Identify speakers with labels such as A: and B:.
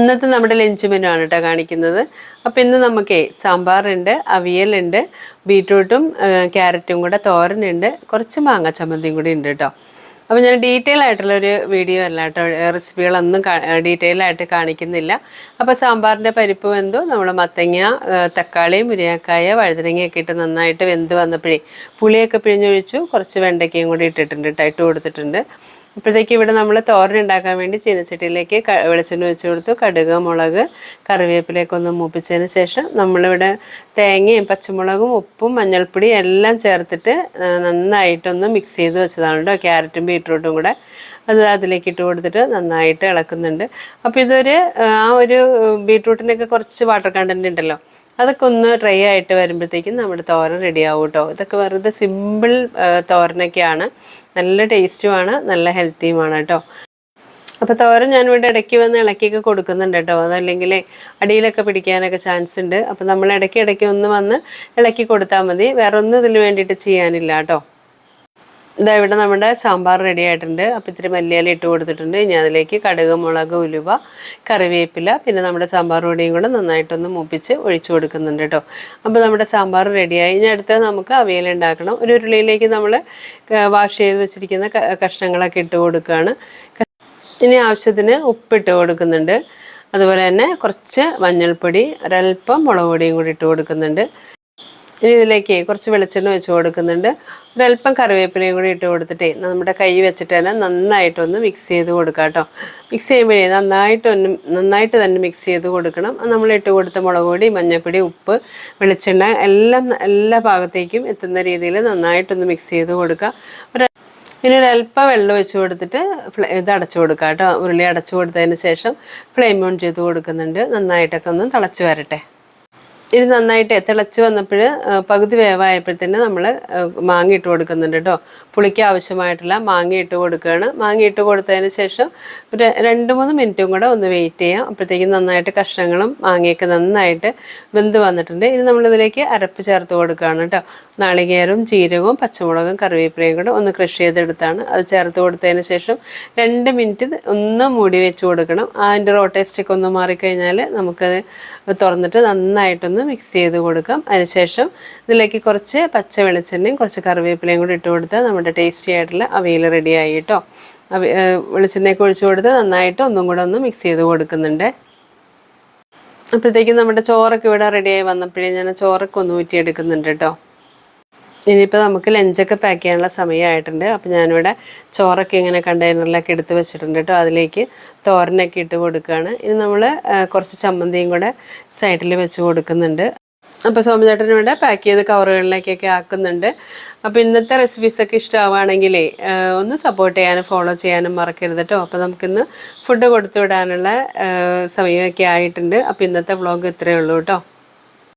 A: ഇന്നത്തെ നമ്മുടെ lunch menu ആണ് കേട്ടോ കാണിക്കുന്നത്. അപ്പോൾ ഇന്ന് നമുക്ക് സാമ്പാറുണ്ട്, അവിയലുണ്ട്, ബീറ്റ്റൂട്ടും ക്യാരറ്റും കൂടെ തോരനുണ്ട്, കുറച്ച് മാങ്ങ ചമ്മന്തിയും കൂടി ഉണ്ട് കേട്ടോ. അപ്പോൾ ഞാൻ ഡീറ്റെയിൽ ആയിട്ടുള്ളൊരു വീഡിയോ അല്ല കേട്ടോ, റെസിപ്പികളൊന്നും ഡീറ്റെയിൽ ആയിട്ട് കാണിക്കുന്നില്ല. അപ്പോൾ സാമ്പാറിൻ്റെ പരിപ്പ് വെന്തു, നമ്മൾ മത്തങ്ങ, തക്കാളി, മുരിങ്ങക്കായ, വഴുതനങ്ങയൊക്കെ ഇട്ട് നന്നായിട്ട് വെന്ത് വന്നപ്പോഴേ പുളിയൊക്കെ പിഴിഞ്ഞൊഴിച്ചു, കുറച്ച് വെണ്ടയ്ക്കയും കൂടി ഇട്ടിട്ടുണ്ട് കേട്ടോ, ഇട്ട് കൊടുത്തിട്ടുണ്ട്. അപ്പോഴത്തേക്ക് ഇവിടെ നമ്മൾ തോരൻ ഉണ്ടാക്കാൻ വേണ്ടി ചീനച്ചട്ടിയിലേക്ക് വെളിച്ചെണ്ണ ഒഴിച്ച് കൊടുത്തു. കടുക്, മുളക്, കറിവേപ്പിലേക്ക് ഒന്ന് മൂപ്പിച്ചതിന് ശേഷം നമ്മളിവിടെ തേങ്ങയും പച്ചമുളകും ഉപ്പും മഞ്ഞൾപ്പൊടി എല്ലാം ചേർത്തിട്ട് നന്നായിട്ടൊന്ന് മിക്സ് ചെയ്ത് വെച്ചതാണ് കേട്ടോ. ക്യാരറ്റും ബീറ്റ്റൂട്ടും കൂടെ അത് അതിലേക്ക് ഇട്ട് കൊടുത്തിട്ട് നന്നായിട്ട് ഇളക്കുന്നുണ്ട്. അപ്പോൾ ഇതൊരു ഒരു ബീറ്റ്റൂട്ടിനൊക്കെ കുറച്ച് വാട്ടർ കണ്ടൻറ്റ് ഉണ്ടല്ലോ, അതൊക്കെ ഒന്ന് ഡ്രൈ ആയിട്ട് വരുമ്പോഴത്തേക്കും നമ്മുടെ തോരൻ റെഡിയാവും കേട്ടോ. ഇതൊക്കെ വെറുതെ സിമ്പിൾ തോരനൊക്കെയാണ്, നല്ല ടേസ്റ്റുമാണ്, നല്ല ഹെൽത്തിയുമാണ് കേട്ടോ. അപ്പോൾ തോരൻ ഞാനിവിടെ ഇടയ്ക്ക് വന്ന് ഇളക്കിയൊക്കെ കൊടുക്കുന്നുണ്ട് കേട്ടോ, അതല്ലെങ്കിൽ അടിയിലൊക്കെ പിടിക്കാനൊക്കെ ചാൻസ് ഉണ്ട്. അപ്പോൾ നമ്മൾ ഇടയ്ക്ക് ഒന്ന് വന്ന് ഇളക്കി കൊടുത്താൽ മതി, വേറെ ഒന്നും ഇതിന് വേണ്ടിയിട്ട് ചെയ്യാനില്ല കേട്ടോ. ഇതാ ഇവിടെ നമ്മുടെ സാമ്പാർ റെഡി ആയിട്ടുണ്ട്. അപ്പോൾ ഇത്തിരി മല്ലിയില ഇട്ട് കൊടുത്തിട്ടുണ്ട്. ഇനി അതിലേക്ക് കടുക്, മുളക്, ഉലുവ, കറിവേപ്പില, പിന്നെ നമ്മുടെ സാമ്പാർ പൊടിയും കൂടെ നന്നായിട്ടൊന്ന് മൂപ്പിച്ച് ഒഴിച്ചു കൊടുക്കുന്നുണ്ട് കേട്ടോ. അപ്പോൾ നമ്മുടെ സാമ്പാർ റെഡിയായി. ഇനി അടുത്ത് നമുക്ക് അവിയൽ ഉണ്ടാക്കണം. ഒരു ഉരുളിയിലേക്ക് നമ്മൾ വാഷ് ചെയ്ത് വെച്ചിരിക്കുന്ന കഷ്ണങ്ങളൊക്കെ ഇട്ട് കൊടുക്കുകയാണ്. ഇനി ആവശ്യത്തിന് ഉപ്പിട്ട് കൊടുക്കുന്നുണ്ട്. അതുപോലെ തന്നെ കുറച്ച് മഞ്ഞൾപ്പൊടി, ഒരൽപ്പം മുളക് പൊടിയും കൂടി ഇട്ട് കൊടുക്കുന്നുണ്ട്. ഇനി ഇതിലേക്ക് കുറച്ച് വെളിച്ചെണ്ണ വെച്ച് കൊടുക്കുന്നുണ്ട്. ഒരല്പം കറിവേപ്പിലയും കൂടി ഇട്ട് കൊടുത്തിട്ടേ നമ്മുടെ കൈ വെച്ചിട്ട് തന്നെ നന്നായിട്ടൊന്ന് മിക്സ് ചെയ്ത് കൊടുക്കാം കേട്ടോ. മിക്സ് ചെയ്യുമ്പോഴേ നന്നായിട്ട് തന്നെ മിക്സ് ചെയ്ത് കൊടുക്കണം. നമ്മൾ ഇട്ട് കൊടുത്ത മുളക് പൊടി, മഞ്ഞൾപ്പൊടി, ഉപ്പ്, വെളിച്ചെണ്ണ എല്ലാം എല്ലാ ഭാഗത്തേക്കും എത്തുന്ന രീതിയിൽ നന്നായിട്ടൊന്ന് മിക്സ് ചെയ്ത് കൊടുക്കുക. ഇനി ഒരല്പം വെള്ളം ഒഴിച്ച് കൊടുത്തിട്ട് ഇത് അടച്ചു കൊടുക്കുക കേട്ടോ. ഉരുളി അടച്ചു കൊടുത്തതിന് ശേഷം ഫ്ലെയിം ഓൺ ചെയ്ത് കൊടുക്കുന്നുണ്ട്. നന്നായിട്ടൊക്കെ ഒന്ന് തിളച്ച് വരട്ടെ. ഇത് നന്നായിട്ട് തിളച്ച് വന്നപ്പോൾ പകുതി വേവായപ്പോഴത്തേന് നമ്മൾ മാങ്ങ ഇട്ട് കൊടുക്കുന്നുണ്ട് കേട്ടോ. പുളിക്ക് ആവശ്യമായിട്ടുള്ള മാങ്ങ ഇട്ട് കൊടുക്കുകയാണ്. മാങ്ങ ഇട്ട് കൊടുത്തതിന് ശേഷം ഒരു 2-3 മിനിറ്റും കൂടെ ഒന്ന് വെയിറ്റ് ചെയ്യാം. അപ്പോഴത്തേക്കും നന്നായിട്ട് കഷ്ണങ്ങളും മാങ്ങയൊക്കെ നന്നായിട്ട് വെന്ത് വന്നിട്ടുണ്ട്. ഇനി നമ്മളിതിലേക്ക് അരപ്പ് ചേർത്ത് കൊടുക്കുകയാണ് കേട്ടോ. നാളികേരവും ജീരകവും പച്ചമുളകും കറിവേപ്പിലയും കൂടെ ഒന്ന് ക്രഷ് ചെയ്തെടുത്താണ് അത് ചേർത്ത് കൊടുത്തതിന് ശേഷം 2 മിനിറ്റ് ഒന്ന് മൂടി വെച്ച് കൊടുക്കണം. അതിൻ്റെ റോ ടേസ്റ്റൊക്കെ ഒന്ന് മാറിക്കഴിഞ്ഞാൽ നമുക്കത് തുറന്നിട്ട് നന്നായിട്ടൊന്ന് മിക്സ് ചെയ്ത് കൊടുക്കാം. അതിനുശേഷം ഇതിലേക്ക് കുറച്ച് പച്ച വെളിച്ചെണ്ണയും കുറച്ച് കറിവേപ്പിലയും കൂടി ഇട്ട് കൊടുത്താൽ നമ്മുടെ ടേസ്റ്റി ആയിട്ടുള്ള അവിയൽ റെഡിയായി കേട്ടോ. വെളിച്ചെണ്ണയൊക്കെ ഒഴിച്ച് കൊടുത്ത് നന്നായിട്ട് ഒന്നും കൂടെ ഒന്ന് മിക്സ് ചെയ്ത് കൊടുക്കുന്നുണ്ട്. അപ്പോഴത്തേക്കും നമ്മുടെ ചോറൊക്കെ ഇവിടെ റെഡിയായി വന്നപ്പോഴേ ഞാൻ ചോറൊക്കെ ഒന്ന് ഊറ്റിയെടുക്കുന്നുണ്ട് കേട്ടോ. ഇനിയിപ്പോൾ നമുക്ക് ലഞ്ചൊക്കെ പാക്ക് ചെയ്യാനുള്ള സമയമായിട്ടുണ്ട്. അപ്പോൾ ഞാനിവിടെ ചോറൊക്കെ ഇങ്ങനെ കണ്ടെയ്നറിലൊക്കെ എടുത്ത് വെച്ചിട്ടുണ്ട് കേട്ടോ. അതിലേക്ക് തോരനൊക്കെ ഇട്ട് കൊടുക്കുകയാണ്. ഇനി നമ്മൾ കുറച്ച് ചമ്മന്തിയും കൂടെ സൈഡിൽ വെച്ച് കൊടുക്കുന്നുണ്ട്. അപ്പോൾ സോമചേട്ടന് ഇവിടെ പാക്ക് ചെയ്ത് കവറുകളിലേക്കൊക്കെ ആക്കുന്നുണ്ട്. അപ്പോൾ ഇന്നത്തെ റെസിപ്പീസൊക്കെ ഇഷ്ടമാവുകയാണെങ്കിലേ ഒന്ന് സപ്പോർട്ട് ചെയ്യാനും ഫോളോ ചെയ്യാനും മറക്കരുത് കേട്ടോ. അപ്പോൾ നമുക്കിന്ന് ഫുഡ് കൊടുത്തു വിടാനുള്ള സമയമൊക്കെ ആയിട്ടുണ്ട്. അപ്പോൾ ഇന്നത്തെ വ്ളോഗ് ഇത്രയേ ഉള്ളൂ കേട്ടോ.